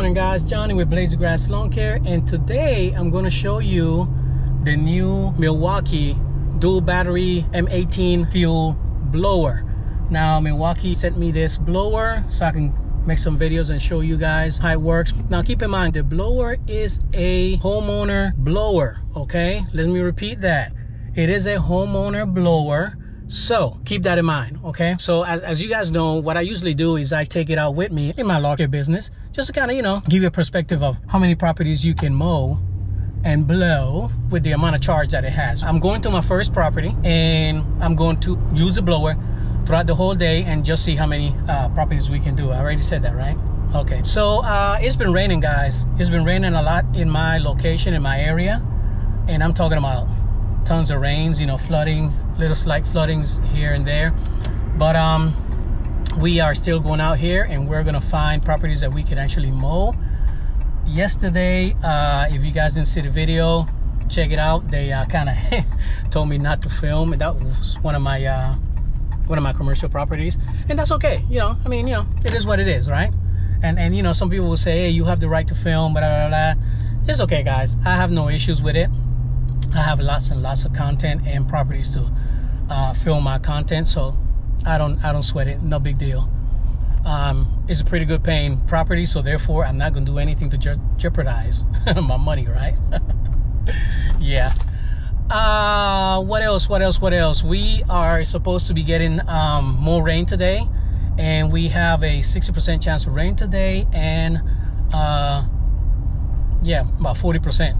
morning, guys. Johnny with Blades of Grass Lawn Care, and today I'm going to show you the new Milwaukee dual battery M18 fuel blower. Now Milwaukee sent me this blower so I can make some videos and show you guys how it works. Now keep in mind, the blower is a homeowner blower. Okay, let me repeat that. It is a homeowner blower, so keep that in mind. Okay, so as you guys know, what I usually do is I take it out with me in my lawn care business, just to kind of, you know, give you a perspective of how many properties you can mow and blow with the amount of charge that it has. I'm going to my first property and I'm going to use the blower throughout the whole day and just see how many properties we can do. I already said that, right? Okay, so it's been raining, guys. It's been raining a lot in my location, in my area, and I'm talking about tons of rains, you know, flooding, little slight floodings here and there. But we are still going out here and we're gonna find properties that we can actually mow. Yesterday, if you guys didn't see the video, check it out. They kind of told me not to film, and that was one of my commercial properties, and that's okay. You know, I mean, you know, it is what it is, right? And you know, some people will say, hey, you have the right to film, blah, blah, blah. It's okay, guys. I have no issues with it. I have lots and lots of content and properties to film my content, so I don't sweat it. No big deal. It's a pretty good paying property, so therefore I'm not gonna do anything to jeopardize my money, right? Yeah. What else? We are supposed to be getting more rain today, and we have a 60% chance of rain today, and yeah, about 40%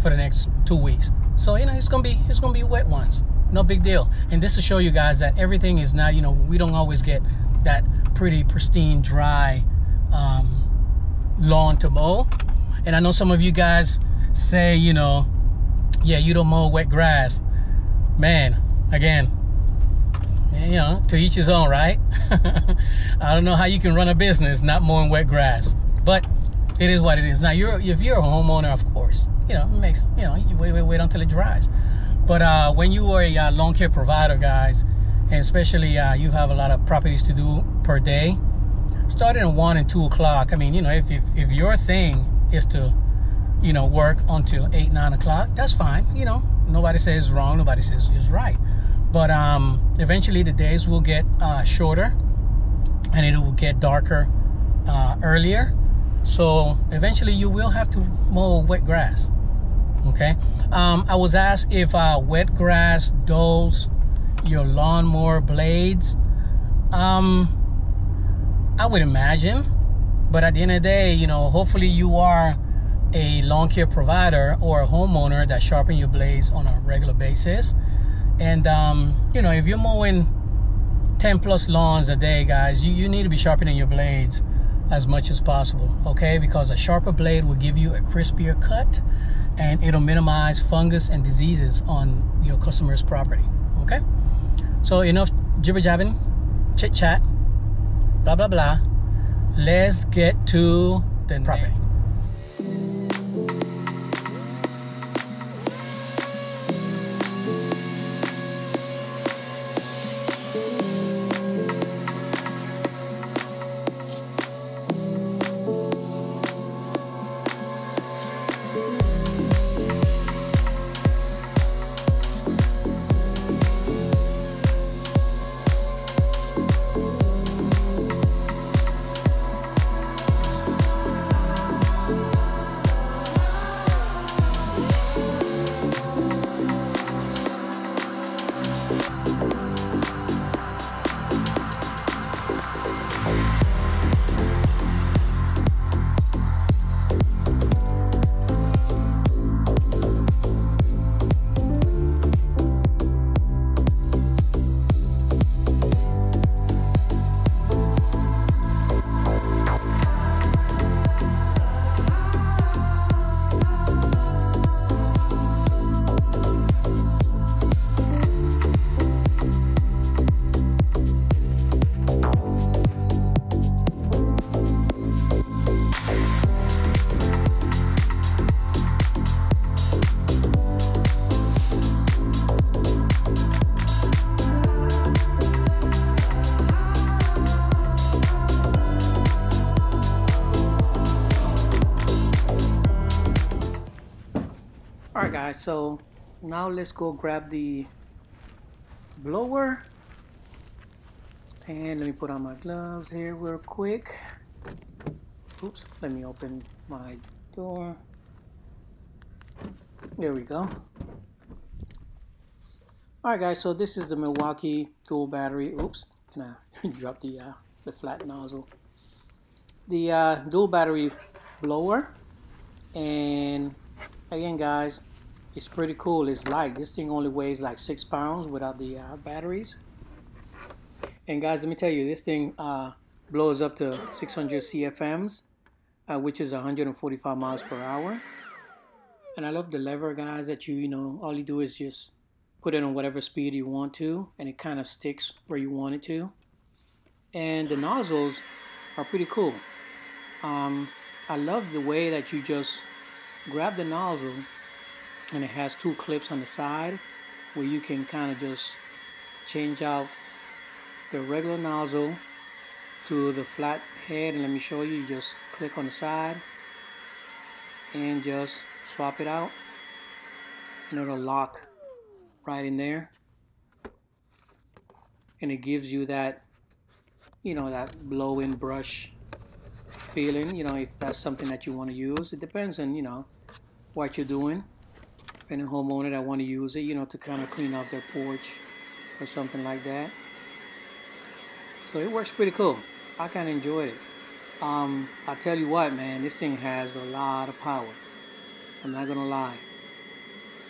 for the next 2 weeks. So, you know, it's gonna be wet ones. No big deal. And this to show you guys that everything is not, you know, we don't always get that pretty pristine dry lawn to mow. And I know some of you guys say, you know, yeah, you don't mow wet grass. Man, again, you know, to each his own, right? I don't know how you can run a business not mowing wet grass, but it is what it is. Now, if you're a homeowner, of course, you know, it makes, you know, you wait until it dries. But when you are a lawn care provider, guys, and especially you have a lot of properties to do per day, starting at 1 and 2 o'clock. I mean, you know, if your thing is to, you know, work until 8, 9 o'clock, that's fine. You know, nobody says wrong, nobody says is right. But eventually the days will get shorter and it will get darker earlier. So eventually you will have to mow wet grass. Okay. I was asked if wet grass dulls your lawnmower blades. I would imagine, but at the end of the day, you know, hopefully you are a lawn care provider or a homeowner that sharpen your blades on a regular basis. And you know, if you're mowing 10 plus lawns a day, guys, you need to be sharpening your blades as much as possible, okay? Because a sharper blade will give you a crispier cut and it'll minimize fungus and diseases on your customer's property. Okay, so enough jibber jabbing, chit chat, blah blah blah. Let's get to the property. Alright guys, so now let's go grab the blower, and let me put on my gloves here real quick. Oops, let me open my door. There we go. Alright guys, so this is the Milwaukee dual battery. Oops, and I dropped the flat nozzle. The dual battery blower, and again guys, it's pretty cool. It's light. This thing only weighs like 6 pounds without the batteries. And guys, let me tell you, this thing blows up to 600 CFMs, which is 145 miles per hour. And I love the lever, guys, that you know, all you do is just put it on whatever speed you want to, and it kind of sticks where you want it to. And the nozzles are pretty cool. I love the way that you just grab the nozzle, and it has 2 clips on the side where you can kind of just change out the regular nozzle to the flat head. And let me show you. You just click on the side and just swap it out, and it'll lock right in there, and it gives you that, you know, that blow-in brush feeling, you know, if that's something that you want to use. It depends on, you know, what you're doing. And a homeowner that want to use it, you know, to kind of clean out their porch or something like that. So it works pretty cool. I kind of enjoyed it. I tell you what, man, this thing has a lot of power. I'm not gonna lie.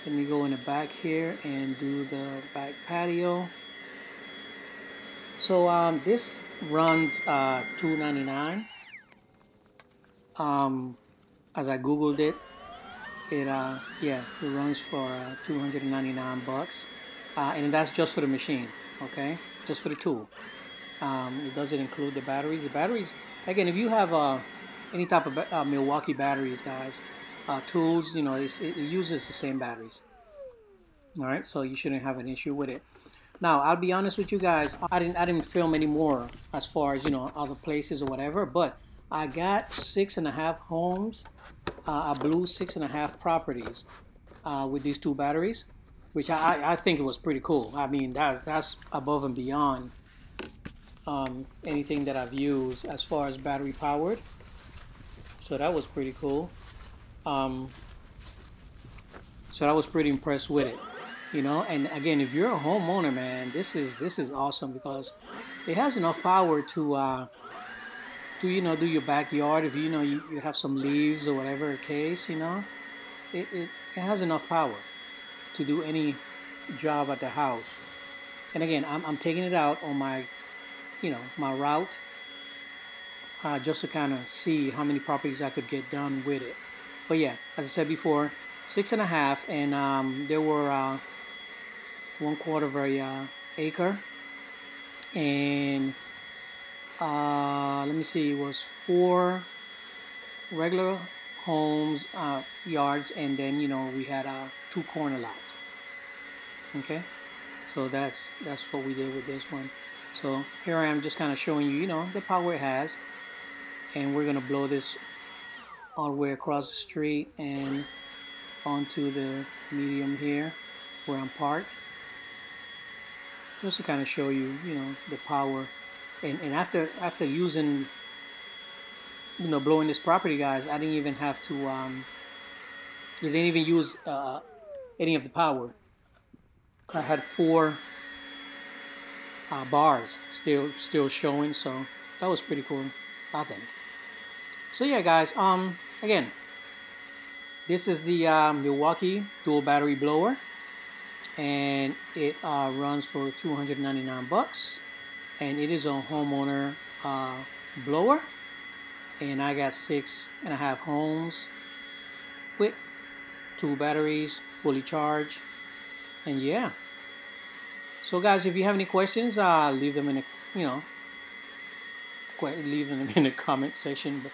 Let me go in the back here and do the back patio. So this runs $299. As I googled it, it runs for 299 bucks, and that's just for the machine, okay, just for the tool. It doesn't include the batteries. The batteries, again, if you have any type of Milwaukee batteries, guys, tools, you know, it uses the same batteries. All right, so you shouldn't have an issue with it. Now, I'll be honest with you guys, I didn't film any more as far as, you know, other places or whatever, but I got 6.5 homes. I blew 6.5 properties with these 2 batteries, which I think it was pretty cool. I mean, that's above and beyond anything that I've used as far as battery powered. So that was pretty cool. So I was pretty impressed with it, you know. And again, if you're a homeowner, man, this is awesome, because it has enough power to you know, do your backyard. If you know you have some leaves or whatever case, you know, it has enough power to do any job at the house. And again, I'm taking it out on my, you know, my route, just to kind of see how many properties I could get done with it. But yeah, as I said before, 6.5, and there were 1/4 of a acre, and let me see, it was 4 regular homes, yards, and then, you know, we had 2 corner lots. Okay, so that's what we did with this one. So here I am, just kind of showing you, you know, the power it has, and we're gonna blow this all the way across the street and onto the medium here where I'm parked, just to kind of show you, you know, the power. And after using, you know, blowing this property, guys, I didn't even have to, it didn't even use any of the power. I had 4 bars still showing, so that was pretty cool, I think. So yeah, guys, again, this is the Milwaukee dual battery blower, and it runs for 299 bucks. And it is a homeowner blower, and I got 6.5 homes with 2 batteries fully charged. And yeah, so guys, if you have any questions, leave them in the, you know, leave them in the comment section.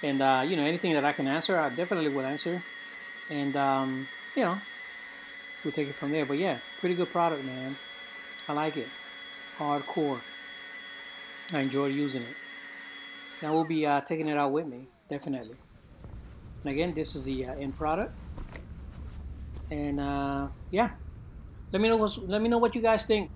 And you know, anything that I can answer, I definitely will answer. And you know, we'll take it from there. But yeah, pretty good product, man. I like it. Hardcore. I enjoy using it. And I will be taking it out with me, definitely. And again, this is the end product. And yeah, let me know what you guys think.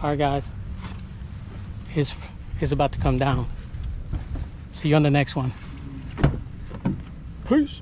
All right, guys, it's about to come down. See you on the next one. Peace.